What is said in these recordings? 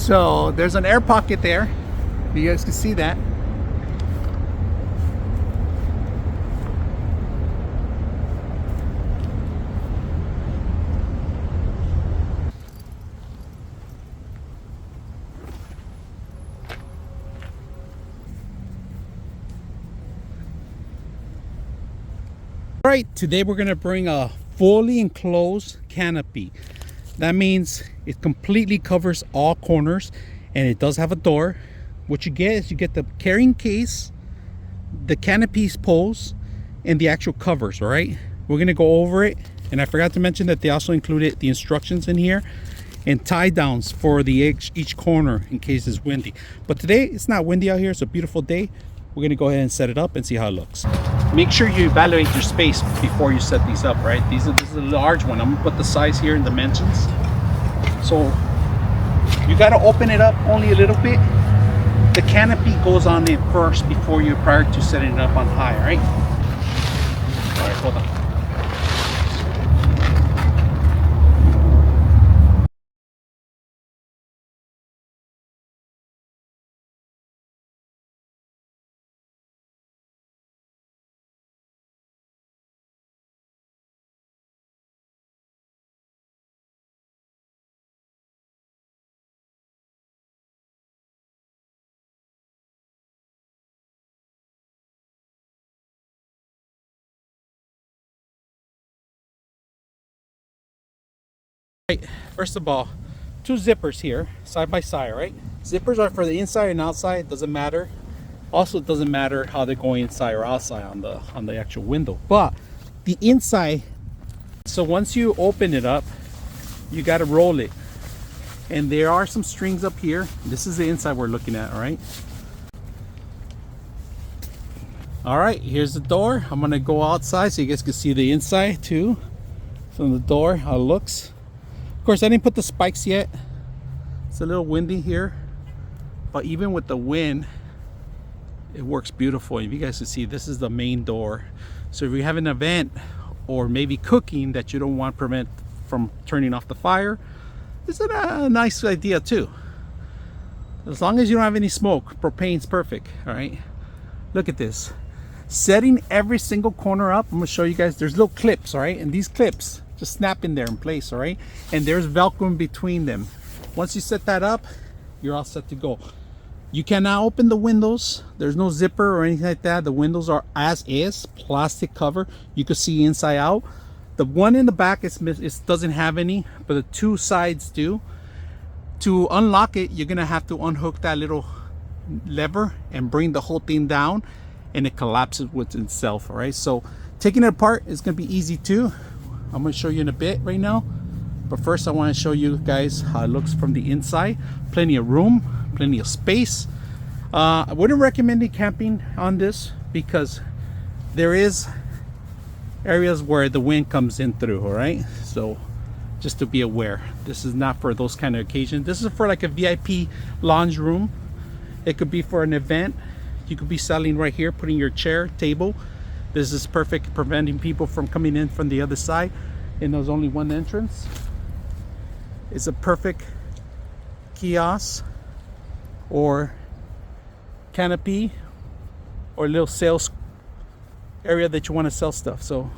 So there's an air pocket there. You guys can see that. All right, today we're going to bring a fully enclosed canopy. That means it completely covers all corners, and it does have a door. What you get is you get the carrying case, the canopy's poles, and the actual covers. All right, we're going to go over it, and I forgot to mention that they also included the instructions in here and tie downs for the each corner in case it's windy. But today it's not windy out here. It's a beautiful day. We're going to go ahead and set it up and see how it looks. Make sure you evaluate your space before you set these up, right? This is a large one. I'm gonna put the size here in dimensions. So you got to open it up only a little bit. The canopy goes on it first prior to setting it up on high, right? All right, hold on. Right, first of all, two zippers here side by side, right? Zippers are for the inside and outside. It doesn't matter. Also, it doesn't matter how they're going inside or outside on the actual window, but the inside. So once you open it up, you got to roll it, and there are some strings up here. This is the inside we're looking at. All right, here's the door. I'm gonna go outside so you guys can see the inside too from the door, how it looks. Of course, I didn't put the spikes yet. It's a little windy here, but even with the wind, it works beautiful. If you guys can see, this is the main door. So if you have an event or maybe cooking that you don't want to prevent from turning off the fire, it's a nice idea too. As long as you don't have any smoke, propane's perfect. All right, look at this. Setting every single corner up, I'm gonna show you guys. There's little clips, all right, and these clips just snap in there in place, all right, and there's velcro in between them. Once you set that up, you're all set to go. You cannot open the windows. There's no zipper or anything like that. The windows are as is, plastic cover. You can see inside out. The one in the back doesn't have any, but the two sides do. To unlock it, you're gonna have to unhook that little lever and bring the whole thing down, and it collapses with itself. All right, so taking it apart is gonna be easy too. I'm going to show you in a bit right now, but first I want to show you guys how it looks from the inside. Plenty of room, plenty of space. I wouldn't recommend camping on this because there is areas where the wind comes in through. All right, so just to be aware, this is not for those kind of occasions. This is for like a VIP lounge room. It could be for an event. You could be selling right here, putting your chair, table. This is perfect, preventing people from coming in from the other side, and there's only one entrance. It's a perfect kiosk or canopy or little sales area that you want to sell stuff. So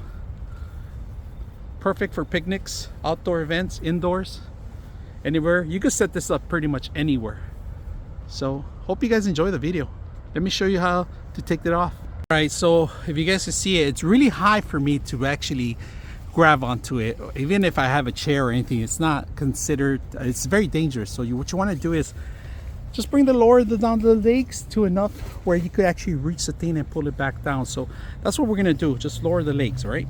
perfect for picnics, outdoor events, indoors, anywhere. You can set this up pretty much anywhere. So hope you guys enjoy the video. Let me show you how to take it off. All right, so if you guys can see it, it's really high for me to actually grab onto it. Even if I have a chair or anything, it's not considered, it's very dangerous. So what you want to do is just bring the lower down the legs to enough where you could actually reach the thing and pull it back down. So that's what we're gonna do, just lower the legs, right?